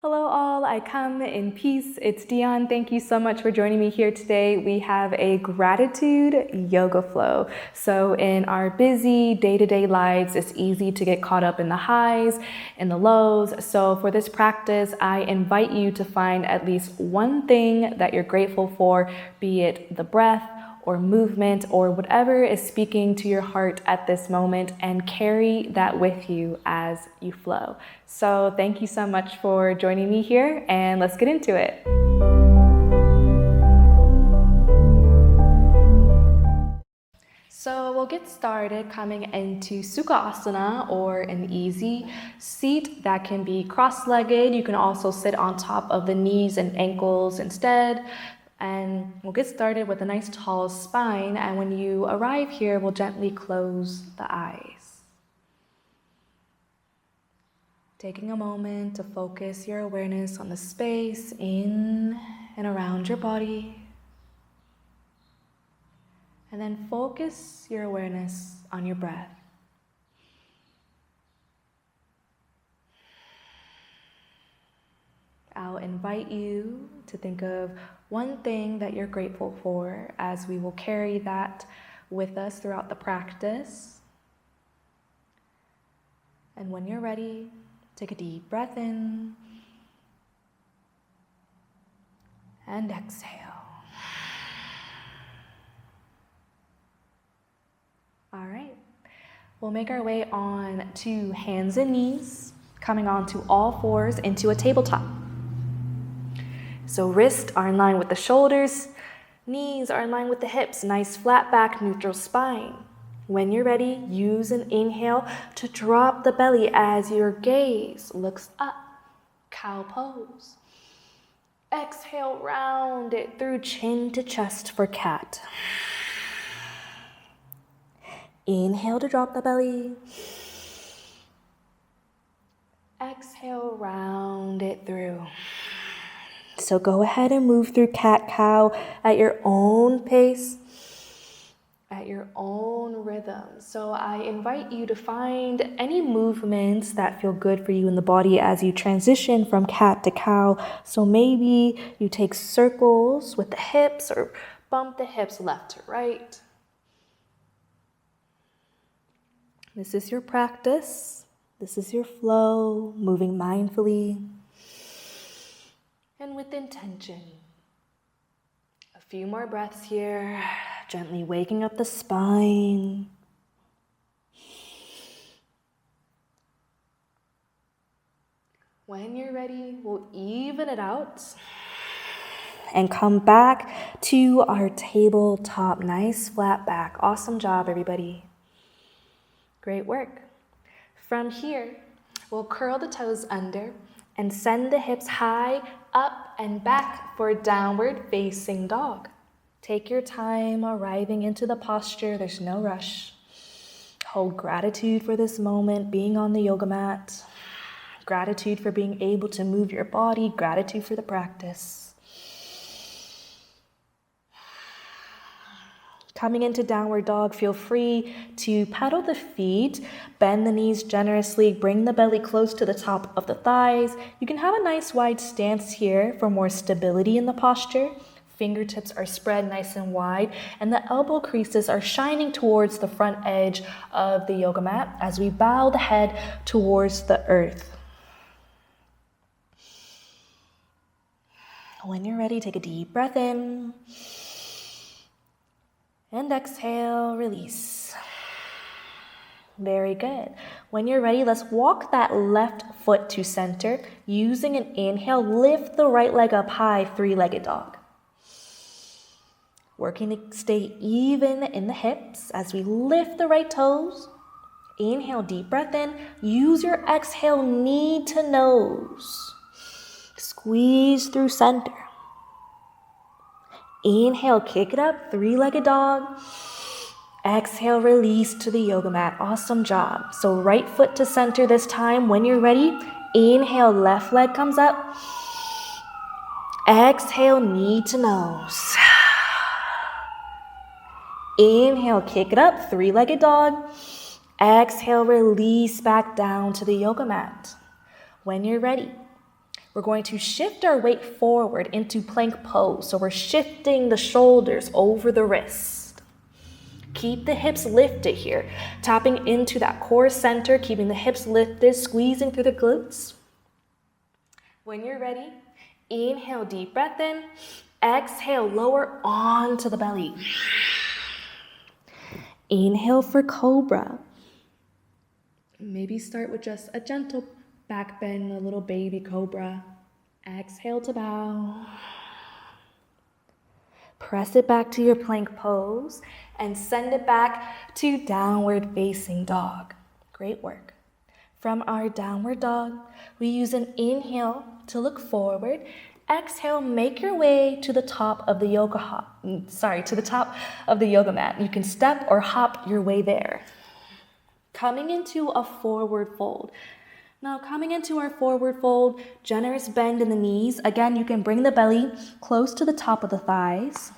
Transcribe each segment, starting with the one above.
Hello all, I come in peace. It's Dionne. Thank you so much for joining me here today. We have a gratitude yoga flow. So in our busy day-to-day lives, it's easy to get caught up in the highs and the lows. So for this practice, I invite you to find at least one thing that you're grateful for, be it the breath, or movement, or whatever is speaking to your heart at this moment, and carry that with you as you flow. So thank you so much for joining me here, and let's get into it. So we'll get started coming into Sukhasana, or an easy seat that can be cross-legged. You can also sit on top of the knees and ankles instead. And we'll get started with a nice tall spine. And when you arrive here, we'll gently close the eyes. Taking a moment to focus your awareness on the space in and around your body. And then focus your awareness on your breath. I'll invite you to think of one thing that you're grateful for, as we will carry that with us throughout the practice. And when you're ready, take a deep breath in and exhale. All right, we'll make our way on to hands and knees, coming onto all fours into a tabletop. So wrists are in line with the shoulders, knees are in line with the hips, nice flat back, neutral spine. When you're ready, use an inhale to drop the belly as your gaze looks up, cow pose. Exhale, round it through chin to chest for cat. Inhale to drop the belly. Exhale, round it through. So go ahead and move through cat-cow at your own pace, at your own rhythm. So I invite you to find any movements that feel good for you in the body as you transition from cat to cow. So maybe you take circles with the hips or bump the hips left to right. This is your practice. This is your flow, moving mindfully and with intention. A few more breaths here, gently waking up the spine. When you're ready, we'll even it out and come back to our tabletop. Nice flat back. Awesome job, everybody. Great work. From here, we'll curl the toes under and send the hips high, up and back for downward facing dog. Take your time arriving into the posture. There's no rush. Hold gratitude for this moment, being on the yoga mat. Gratitude for being able to move your body. Gratitude for the practice. Coming into downward dog, feel free to pedal the feet, bend the knees generously, bring the belly close to the top of the thighs. You can have a nice wide stance here for more stability in the posture. Fingertips are spread nice and wide, and the elbow creases are shining towards the front edge of the yoga mat as we bow the head towards the earth. When you're ready, take a deep breath in. And exhale, release. Very good. When you're ready, let's walk that left foot to center. Using an inhale, lift the right leg up high, three-legged dog. Working to stay even in the hips as we lift the right toes. Inhale, deep breath in. Use your exhale, knee to nose. Squeeze through center. Inhale, kick it up, three-legged dog. Exhale, release to the yoga mat. Awesome job. So right foot to center this time. When you're ready, inhale, left leg comes up. Exhale, knee to nose. Inhale, kick it up, three-legged dog. Exhale, release back down to the yoga mat. When you're ready, We're going to shift our weight forward into plank pose. So we're shifting the shoulders over the wrist. Keep the hips lifted here, tapping into that core center, keeping the hips lifted, squeezing through the glutes. When you're ready, inhale, deep breath in. Exhale, lower onto the belly. Inhale for cobra. Maybe start with just a gentle back bend, a little baby cobra. Exhale to bow. Press it back to your plank pose and send it back to downward facing dog. Great work. From our downward dog, we use an inhale to look forward. Exhale, make your way to the top of the yoga mat. You can step or hop your way there. Coming into a forward fold. Now, coming into our forward fold, generous bend in the knees. Again, you can bring the belly close to the top of the thighs.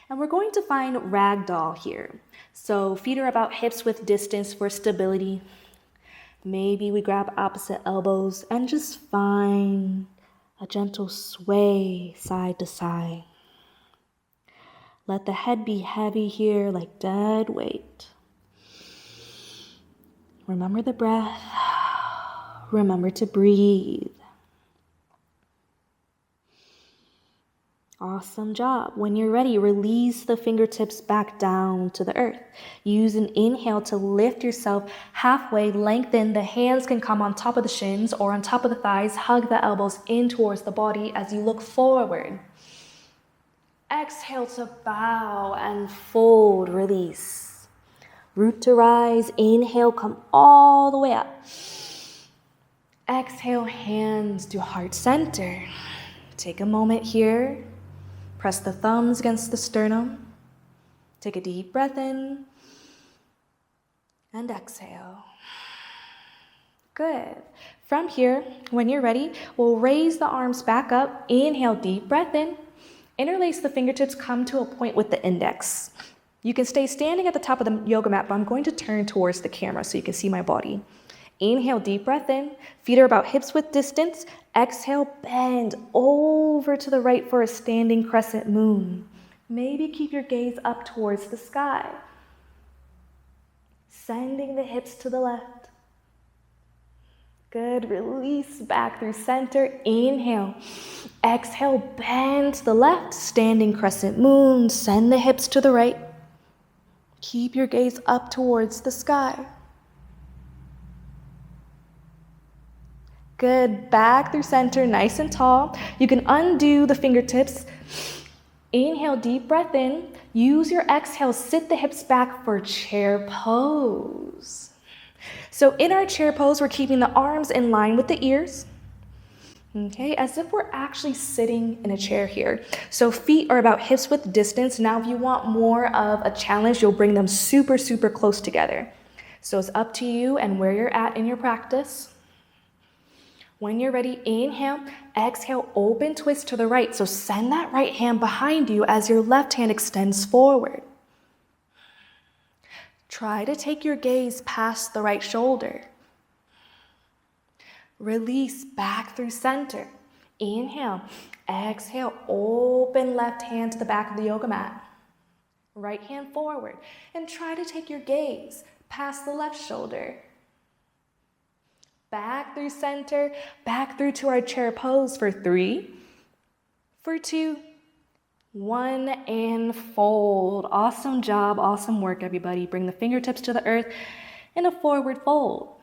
And we're going to find ragdoll here. So feet are about hips width distance for stability. Maybe we grab opposite elbows and just find a gentle sway side to side. Let the head be heavy here like dead weight. Remember the breath. Remember to breathe. Awesome job. When you're ready, release the fingertips back down to the earth. Use an inhale to lift yourself halfway, lengthen. The hands can come on top of the shins or on top of the thighs. Hug the elbows in towards the body as you look forward. Exhale to bow and fold, release. Root to rise, inhale, come all the way up. Exhale, hands to heart center. Take a moment here. Press the thumbs against the sternum. Take a deep breath in. And exhale. Good. From here, when you're ready, we'll raise the arms back up. Inhale, deep breath in. Interlace the fingertips, come to a point with the index. You can stay standing at the top of the yoga mat, but I'm going to turn towards the camera so you can see my body. Inhale, deep breath in. Feet are about hips width distance. Exhale, bend over to the right for a standing crescent moon. Maybe keep your gaze up towards the sky. Sending the hips to the left. Good. Release back through center. Inhale. Exhale, bend to the left. Standing crescent moon. Send the hips to the right. Keep your gaze up towards the sky. Good. Back through center, nice and tall. You can undo the fingertips. Inhale, deep breath in. Use your exhale, sit the hips back for chair pose. So in our chair pose, we're keeping the arms in line with the ears. Okay, as if we're actually sitting in a chair here. So feet are about hips width distance. Now, if you want more of a challenge, you'll bring them super, super close together. So it's up to you and where you're at in your practice. When you're ready, inhale, exhale, open twist to the right. So send that right hand behind you as your left hand extends forward. Try to take your gaze past the right shoulder. Release back through center. Inhale, exhale, open left hand to the back of the yoga mat. Right hand forward. And try to take your gaze past the left shoulder. Back through center, back through to our chair pose for 3, for 2, 1, and fold. Awesome job, awesome work, everybody. Bring the fingertips to the earth in a forward fold.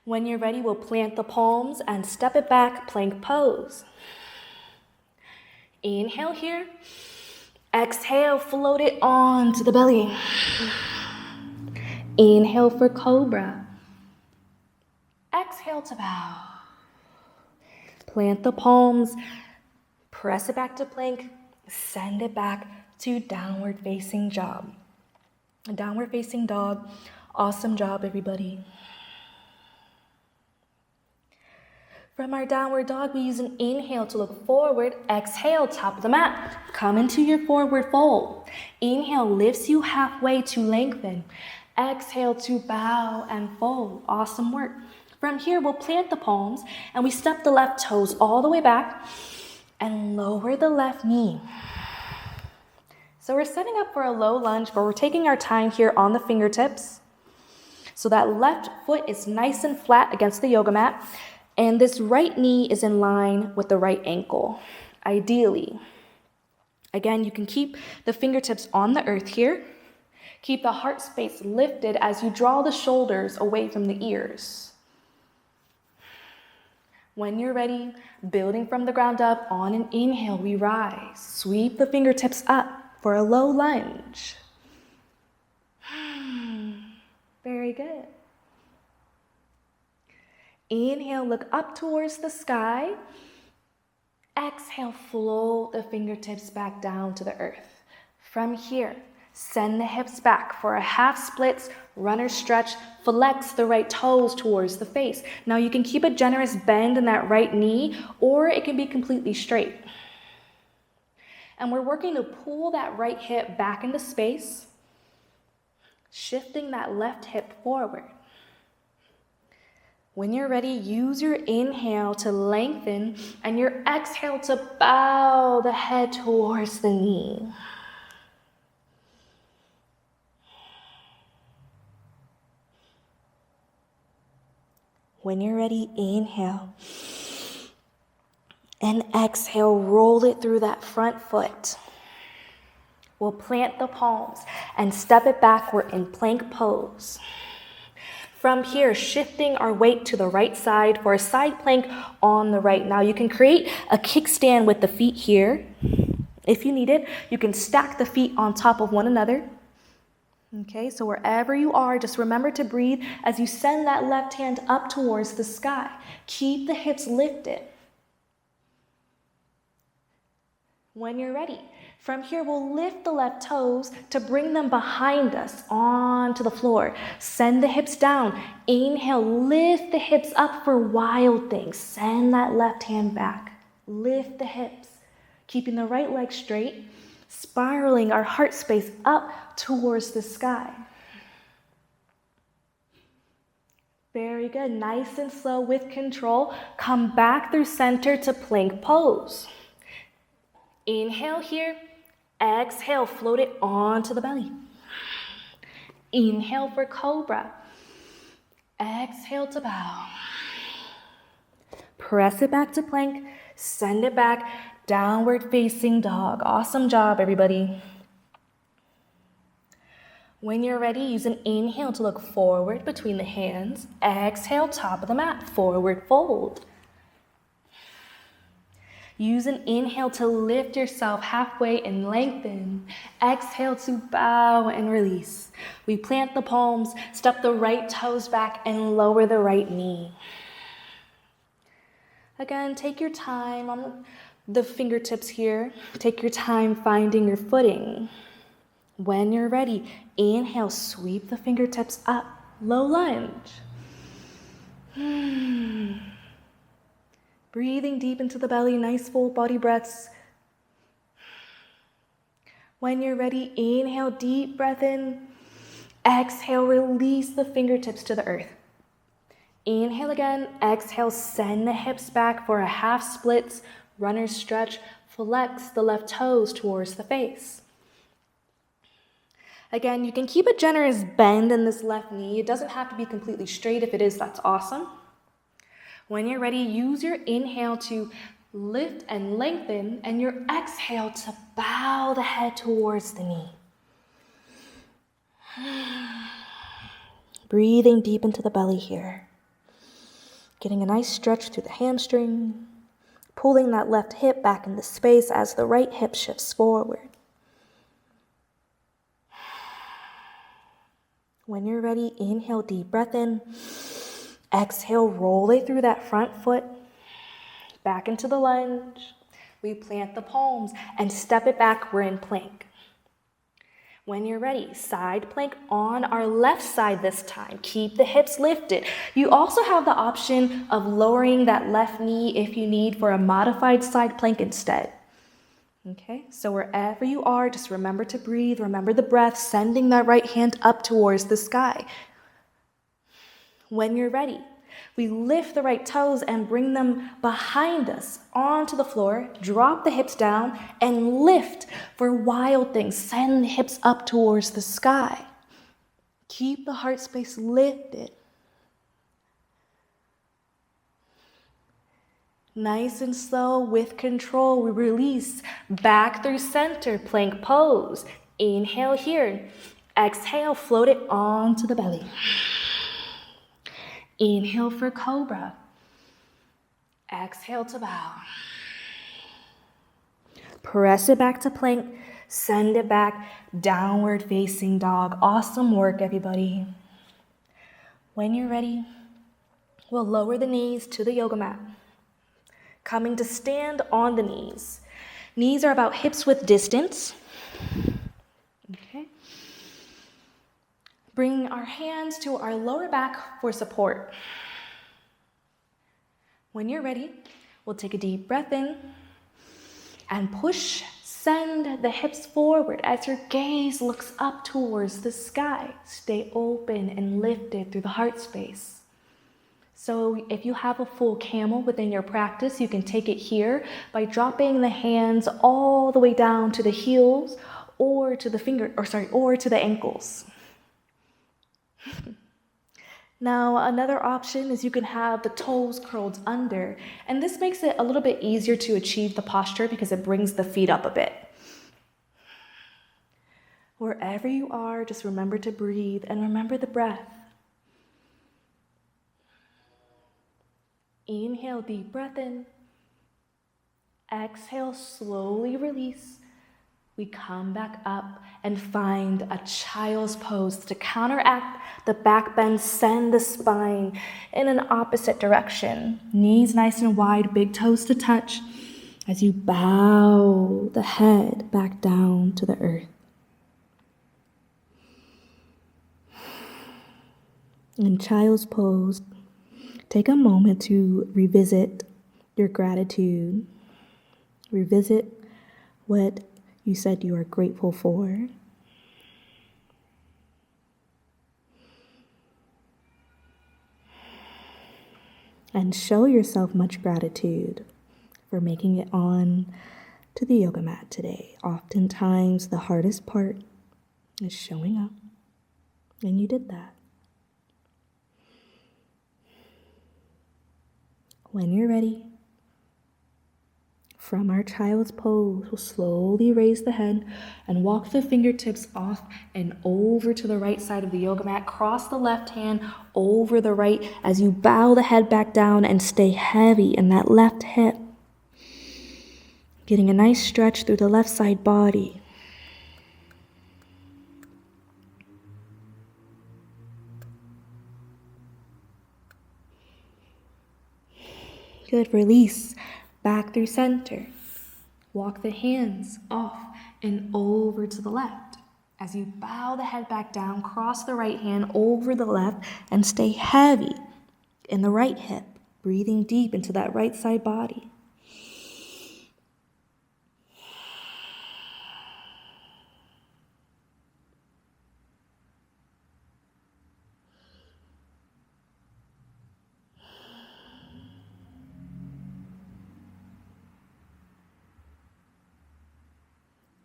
When you're ready, we'll plant the palms and step it back, plank pose. Inhale here. Exhale, float it onto the belly. Inhale for cobra. Exhale to bow. Plant the palms, press it back to plank, send it back to downward facing dog. Downward facing dog. Awesome job, everybody. From our downward dog, we use an inhale to look forward. Exhale, top of the mat. Come into your forward fold. Inhale lifts you halfway to lengthen. Exhale to bow and fold. Awesome work. From here, we'll plant the palms and we step the left toes all the way back and lower the left knee. So we're setting up for a low lunge, but we're taking our time here on the fingertips. So that left foot is nice and flat against the yoga mat, and this right knee is in line with the right ankle, ideally. Again, you can keep the fingertips on the earth here. Keep the heart space lifted as you draw the shoulders away from the ears. When you're ready, building from the ground up, on an inhale, we rise. Sweep the fingertips up for a low lunge. Very good. Inhale, look up towards the sky. Exhale, float the fingertips back down to the earth. From here, send the hips back for a half splits, runner stretch, flex the right toes towards the face. Now you can keep a generous bend in that right knee, or it can be completely straight. And we're working to pull that right hip back into space, shifting that left hip forward. When you're ready, use your inhale to lengthen and your exhale to bow the head towards the knee. When you're ready, inhale. And exhale, roll it through that front foot. We'll plant the palms and step it backward in plank pose. From here, shifting our weight to the right side for a side plank on the right. Now you can create a kickstand with the feet here. If you need it, you can stack the feet on top of one another. Okay, so wherever you are, just remember to breathe as you send that left hand up towards the sky. Keep the hips lifted. When you're ready, from here, we'll lift the left toes to bring them behind us onto the floor. Send the hips down. Inhale, lift the hips up for wild things. Send that left hand back. Lift the hips, keeping the right leg straight, spiraling our heart space up towards the sky. Very good. Nice and slow with control. Come back through center to plank pose. Inhale here. Exhale, float it onto the belly. Inhale for cobra. Exhale to bow. Press it back to plank. Send it back. Downward facing dog. Awesome job, everybody. When you're ready, use an inhale to look forward between the hands. Exhale, top of the mat, forward fold. Use an inhale to lift yourself halfway and lengthen. Exhale to bow and release. We plant the palms, step the right toes back, and lower the right knee. Again, take your time on the fingertips here. Take your time finding your footing. When you're ready, inhale, sweep the fingertips up, low lunge. Breathing deep into the belly, nice full body breaths. When you're ready, inhale, deep breath in. Exhale, release the fingertips to the earth. Inhale again, exhale, send the hips back for a half splits, runner's stretch, flex the left toes towards the face. Again, you can keep a generous bend in this left knee. It doesn't have to be completely straight. If it is, that's awesome. When you're ready, use your inhale to lift and lengthen, and your exhale to bow the head towards the knee. Breathing deep into the belly here. Getting a nice stretch through the hamstring. Pulling that left hip back into space as the right hip shifts forward. When you're ready, inhale, deep breath in. Exhale, roll it through that front foot. Back into the lunge. We plant the palms and step it back. We're in plank. When you're ready, side plank on our left side this time. Keep the hips lifted. You also have the option of lowering that left knee if you need for a modified side plank instead. Okay, so wherever you are, just remember to breathe. Remember the breath, sending that right hand up towards the sky. When you're ready, We lift the right toes and bring them behind us onto the floor. Drop the hips down and lift for wild things. Send the hips up towards the sky. Keep the heart space lifted. Nice and slow, with control, we release back through center, plank pose. Inhale here. Exhale, float it onto the belly. Inhale for cobra. Exhale to bow. Press it back to plank. Send it back, downward facing dog. Awesome work, everybody. When you're ready, we'll lower the knees to the yoga mat. Coming to stand on the knees. Knees are about hips width distance. Okay. Bring our hands to our lower back for support. When you're ready, we'll take a deep breath in and push, send the hips forward as your gaze looks up towards the sky. Stay open and lifted through the heart space. So if you have a full camel within your practice, you can take it here by dropping the hands all the way down to the heels or to the ankles. Now, another option is you can have the toes curled under, and this makes it a little bit easier to achieve the posture because it brings the feet up a bit. Wherever you are, just remember to breathe and remember the breath. Inhale, deep breath in. Exhale, slowly release. We come back up and find a child's pose to counteract the back bend. Send the spine in an opposite direction. Knees nice and wide, big toes to touch as you bow the head back down to the earth. In child's pose, take a moment to revisit your gratitude. Revisit what you said you are grateful for. And show yourself much gratitude for making it on to the yoga mat today. Oftentimes, the hardest part is showing up, and you did that. When you're ready, from our child's pose, we'll slowly raise the head and walk the fingertips off and over to the right side of the yoga mat. Cross the left hand over the right as you bow the head back down and stay heavy in that left hip. Getting a nice stretch through the left side body. Good, release. Back through center. Walk the hands off and over to the left. As you bow the head back down, cross the right hand over the left and stay heavy in the right hip, breathing deep into that right side body.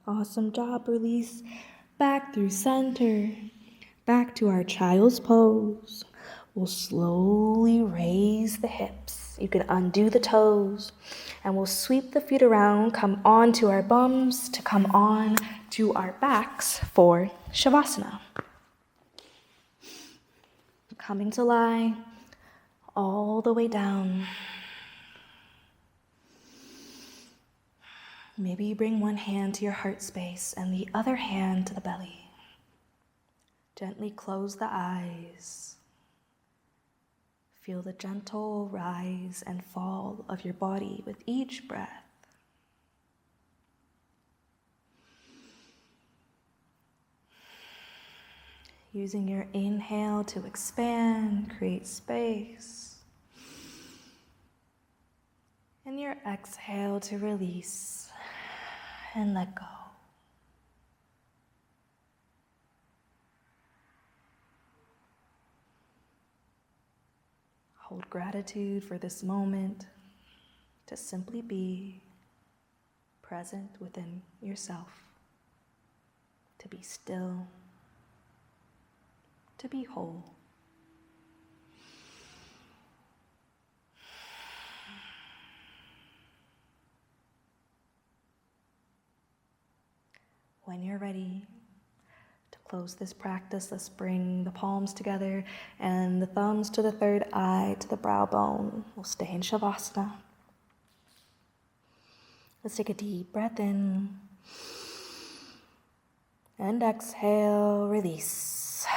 Awesome job. Release back through center, back to our child's pose. We'll slowly raise the hips. You can undo the toes and we'll sweep the feet around, come on to our bums to come on to our backs for Shavasana. Coming to lie all the way down. Maybe you bring one hand to your heart space and the other hand to the belly. Gently close the eyes. Feel the gentle rise and fall of your body with each breath. Using your inhale to expand, create space. And your exhale to release and let go. hold gratitude for this moment, to simply be present within yourself, to be still, to be whole. When you're ready to close this practice, let's bring the palms together and the thumbs to the third eye, to the brow bone. We'll stay in Shavasana. Let's take a deep breath in and exhale, release.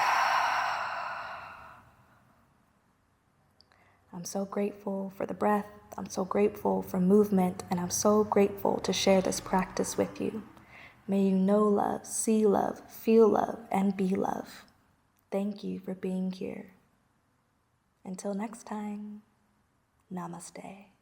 I'm so grateful for the breath. I'm so grateful for movement, and I'm so grateful to share this practice with you. May you know love, see love, feel love, and be love. Thank you for being here. Until next time, namaste.